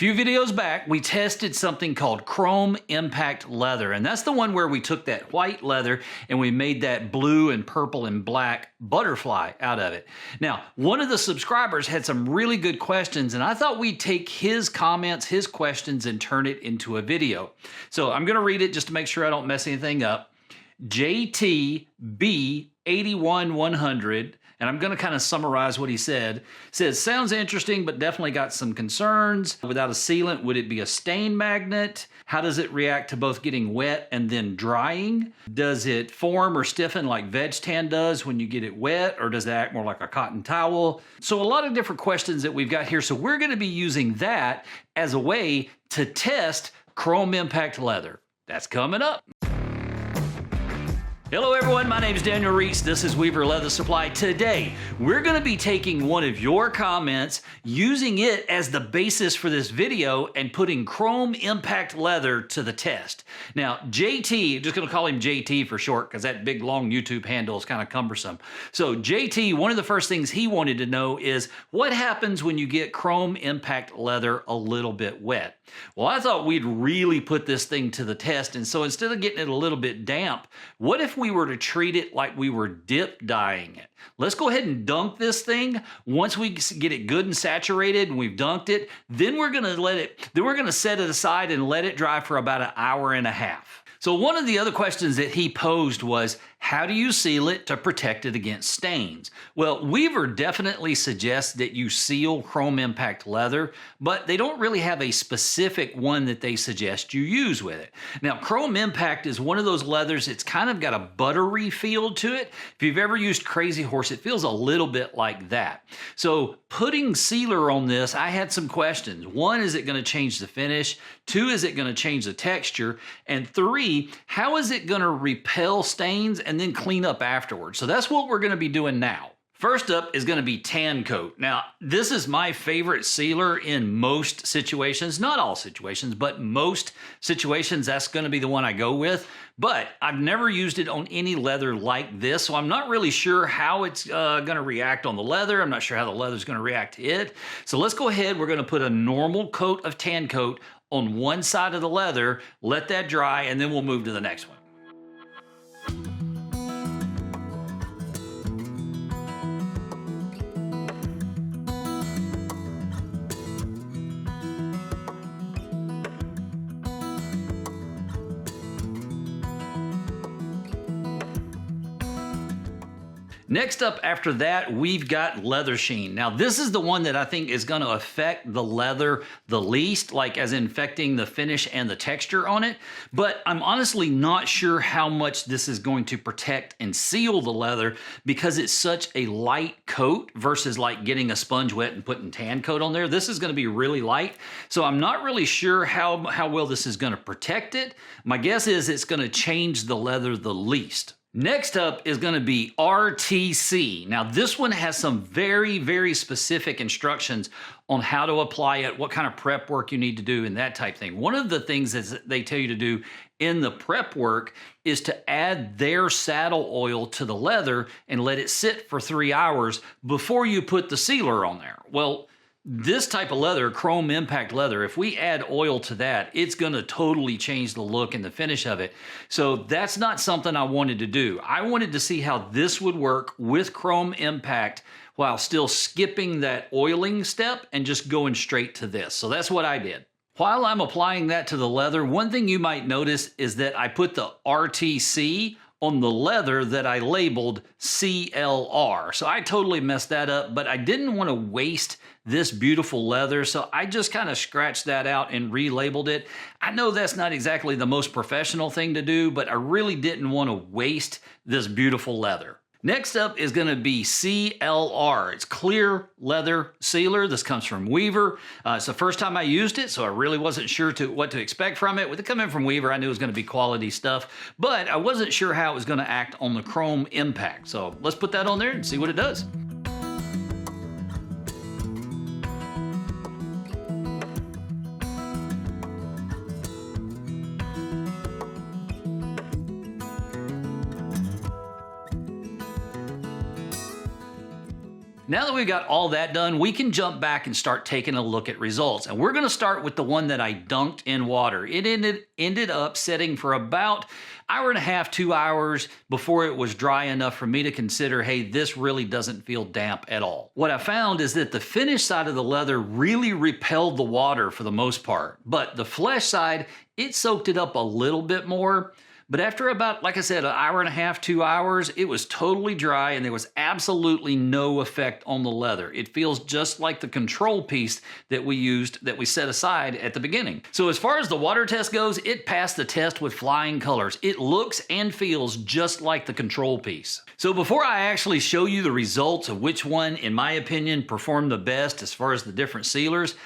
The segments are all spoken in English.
few videos back, we tested something called Chrome Impact Leather, and that's the one where we took that white leather and we made that blue and purple and black butterfly out of it. Now, one of the subscribers had some really good questions, and I thought we'd take his comments, his questions, and turn it into a video. So I'm going to read it just to make sure I don't mess anything up. JTB81100, and I'm going to kind of summarize what he said. Says, sounds interesting, but definitely got some concerns. Without a sealant, would it be a stain magnet? How does it react to both getting wet and then drying? Does it form or stiffen like veg tan does when you get it wet, or does it act more like a cotton towel? So a lot of different questions that we've got here. So we're going to be using that as a way to test Chrome Impact Leather. That's coming up. Hello everyone, my name is Daniel Reese. This is Weaver Leather Supply. Today, we're going to be taking one of your comments, using it as the basis for this video, and putting Chrome Impact Leather to the test. Now, JT, I'm just going to call him JT for short because that big long YouTube handle is kind of cumbersome. So JT, one of the first things he wanted to know is what happens when you get Chrome Impact Leather a little bit wet? Well, I thought we'd really put this thing to the test, and so instead of getting it a little bit damp, what if we were to treat it like we were dip dyeing it? Let's go ahead and dunk this thing. Once we get it good and saturated and we've dunked it, then we're going to set it aside and let it dry for about an hour and a half. So one of the other questions that he posed was, how do you seal it to protect it against stains? Well, Weaver definitely suggests that you seal Chrome Impact Leather, but they don't really have a specific one that they suggest you use with it. Now, Chrome Impact is one of those leathers, it's kind of got a buttery feel to it. If you've ever used Crazy Horse, it feels a little bit like that. So putting sealer on this, I had some questions. One, is it going to change the finish? Two, is it going to change the texture? And three, how is it going to repel stains and then clean up afterwards? So that's what we're going to be doing now. First up is going to be Tan Coat. Now, this is my favorite sealer in most situations, not all situations, but most situations, that's going to be the one I go with. But I've never used it on any leather like this, so I'm not really sure how it's going to react on the leather. I'm not sure how the leather is going to react to it. So let's go ahead. We're going to put a normal coat of Tan Coat on one side of the leather, let that dry, and then we'll move to the next one. Next up after that, we've got Leather Sheen. Now, this is the one that I think is going to affect the leather the least, like as in affecting the finish and the texture on it. But I'm honestly not sure how much this is going to protect and seal the leather because it's such a light coat versus like getting a sponge wet and putting Tan Coat on there. This is going to be really light. So I'm not really sure how well this is going to protect it. My guess is it's going to change the leather the least. Next up is going to be RTC. Now this one has some very, very specific instructions on how to apply it, what kind of prep work you need to do and that type thing. One of the things that they tell you to do in the prep work is to add their saddle oil to the leather and let it sit for 3 hours before you put the sealer on there. Well, this type of leather, Chrome Impact Leather, if we add oil to that, it's going to totally change the look and the finish of it. So that's not something I wanted to do. I wanted to see how this would work with Chrome Impact while still skipping that oiling step and just going straight to this. So that's what I did. While I'm applying that to the leather, one thing you might notice is that I put the RTC on the leather that I labeled CLR. So I totally messed that up, but I didn't want to waste this beautiful leather, so I just kind of scratched that out and relabeled it. I know that's not exactly the most professional thing to do, but I really didn't want to waste this beautiful leather. Next up is going to be CLR. It's Clear Leather Sealer. This comes from Weaver. It's the first time I used it, so I really wasn't sure what to expect from it. With it coming from Weaver, I knew it was going to be quality stuff, but I wasn't sure how it was going to act on the Chrome Impact. So let's put that on there and see what it does. Now that we've got all that done, we can jump back and start taking a look at results. And we're going to start with the one that I dunked in water. It ended up sitting for about hour and a half, 2 hours before it was dry enough for me to consider, hey, this really doesn't feel damp at all. What I found is that the finish side of the leather really repelled the water for the most part, but the flesh side, it soaked it up a little bit more. But after about, like I said, an hour and a half, 2 hours, it was totally dry and there was absolutely no effect on the leather. It feels just like the control piece that we used, that we set aside at the beginning. So as far as the water test goes, it passed the test with flying colors. It looks and feels just like the control piece. So before I actually show you the results of which one, in my opinion, performed the best as far as the different sealers,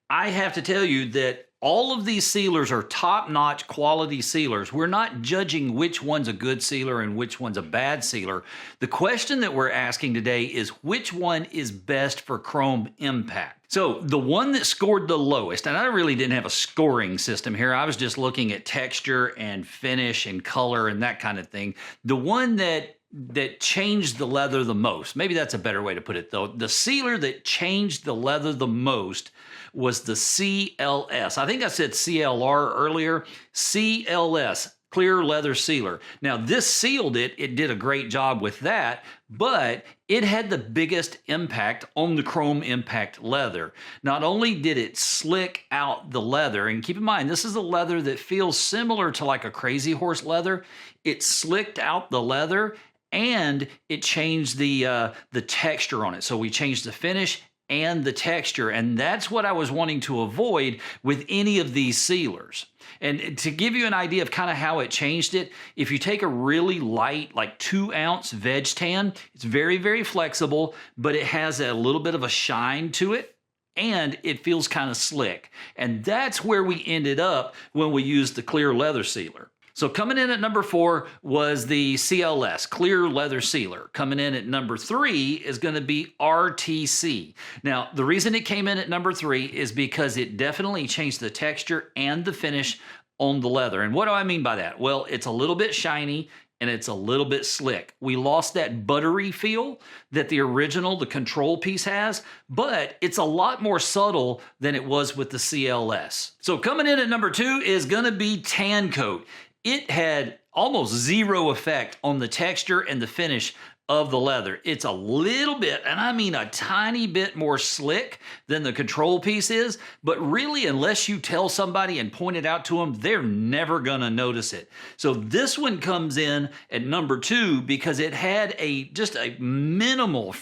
I have to tell you that all of these sealers are top-notch quality sealers. We're not judging which one's a good sealer and which one's a bad sealer. The question that we're asking today is which one is best for chrome impact? So the one that scored the lowest, and I really didn't have a scoring system here. I was just looking at texture and finish and color and that kind of thing. The one that changed the leather the most, maybe that's a better way to put it though, the sealer that changed the leather the most was the CLS. I think I said CLR earlier. CLS, clear leather sealer. Now this sealed it. It did a great job with that, but it had the biggest impact on the chrome impact leather. Not only did it slick out the leather, and keep in mind, this is a leather that feels similar to like a Crazy Horse leather. It slicked out the leather and it changed the texture on it. So we changed the finish and the texture, and that's what I was wanting to avoid with any of these sealers. And to give you an idea of kind of how it changed it, if you take a really light, like 2-ounce veg tan, it's very, very flexible, but it has a little bit of a shine to it, and it feels kind of slick. And that's where we ended up when we used the clear leather sealer. So coming in at number 4 was the CLS, Clear Leather Sealer. Coming in at number 3 is going to be RTC. Now, the reason it came in at number 3 is because it definitely changed the texture and the finish on the leather. And what do I mean by that? Well, it's a little bit shiny and it's a little bit slick. We lost that buttery feel that the original, the control piece has, but it's a lot more subtle than it was with the CLS. So coming in at number 2 is going to be Tan Coat. It had almost zero effect on the texture and the finish of the leather. It's a little bit, and I mean a tiny bit more slick than the control piece is, but really, unless you tell somebody and point it out to them, they're never gonna notice it. So this one comes in at number 2 because it had just a minimal,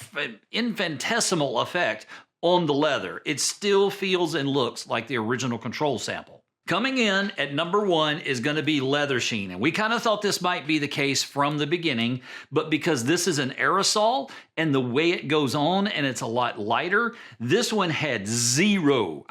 infinitesimal effect on the leather. It still feels and looks like the original control sample. Coming in at number 1 is going to be Leather Sheen. And we kind of thought this might be the case from the beginning, but because this is an aerosol and the way it goes on and it's a lot lighter, this one had zero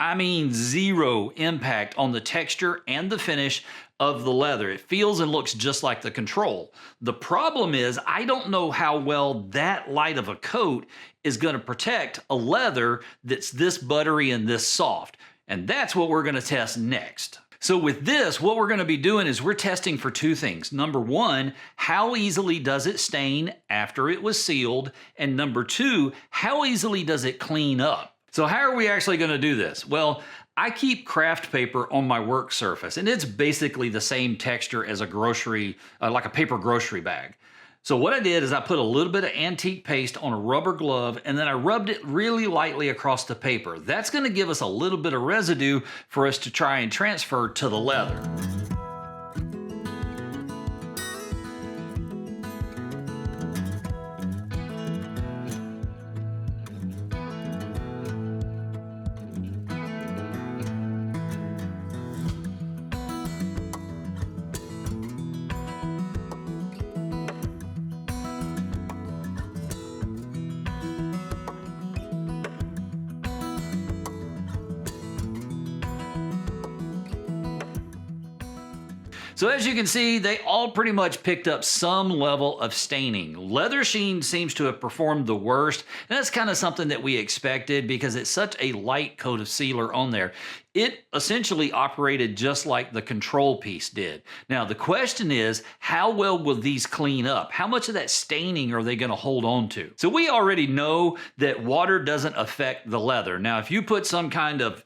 impact on the texture and the finish of the leather. It feels and looks just like the control. The problem is I don't know how well that light of a coat is going to protect a leather that's this buttery and this soft. And that's what we're going to test next. So with this, what we're going to be doing is we're testing for 2 things. Number 1, how easily does it stain after it was sealed? And number 2, how easily does it clean up? So how are we actually going to do this? Well, I keep craft paper on my work surface, and it's basically the same texture as a grocery, like a paper grocery bag. So what I did is I put a little bit of antique paste on a rubber glove and then I rubbed it really lightly across the paper. That's going to give us a little bit of residue for us to try and transfer to the leather. So as you can see, they all pretty much picked up some level of staining. Leather Sheen seems to have performed the worst, and that's kind of something that we expected because it's such a light coat of sealer on there. it essentially operated just like the control piece did. Now, the question is, how well will these clean up? How much of that staining are they going to hold on to? So we already know that water doesn't affect the leather. Now, if you put some kind of,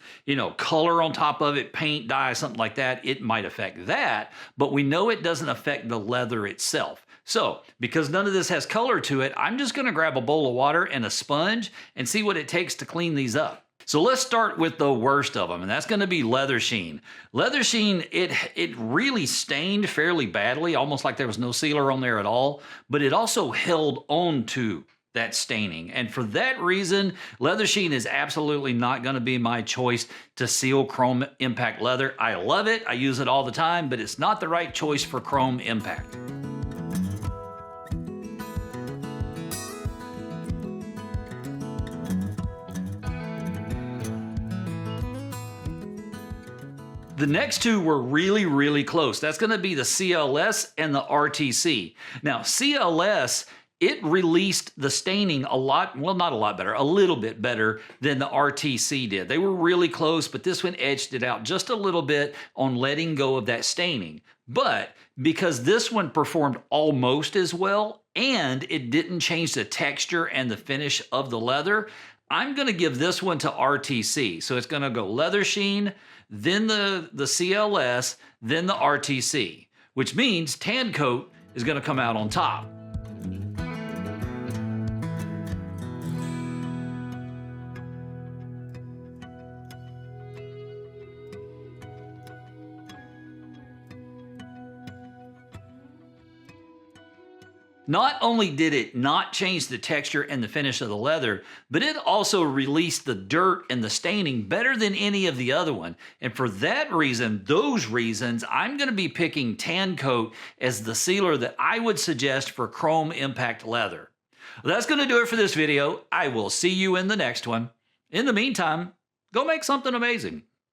color on top of it, paint, dye, something like that, it might affect that, but we know it doesn't affect the leather itself. So, because none of this has color to it, I'm just going to grab a bowl of water and a sponge and see what it takes to clean these up. So let's start with the worst of them, and that's going to be leather sheen. Leather sheen, it really stained fairly badly, almost like there was no sealer on there at all, but it also held on to that staining. And for that reason, leather sheen is absolutely not going to be my choice to seal chrome impact leather. I love it, I use it all the time, but it's not the right choice for chrome impact. The next two were really, really close. That's going to be the CLS and the RTC. Now, CLS, it released the staining a lot, well, not a lot better, a little bit better than the RTC did. They were really close, but this one edged it out just a little bit on letting go of that staining. But because this one performed almost as well, and it didn't change the texture and the finish of the leather, I'm going to give this one to RTC. So it's going to go leather sheen, then the CLS, then the RTC, which means tan coat is going to come out on top. Not only did it not change the texture and the finish of the leather, but it also released the dirt and the staining better than any of the other one. And for that reason, those reasons, I'm going to be picking tan coat as the sealer that I would suggest for chrome impact leather. Well, that's going to do it for this video. I will see you in the next one. In the meantime, go make something amazing.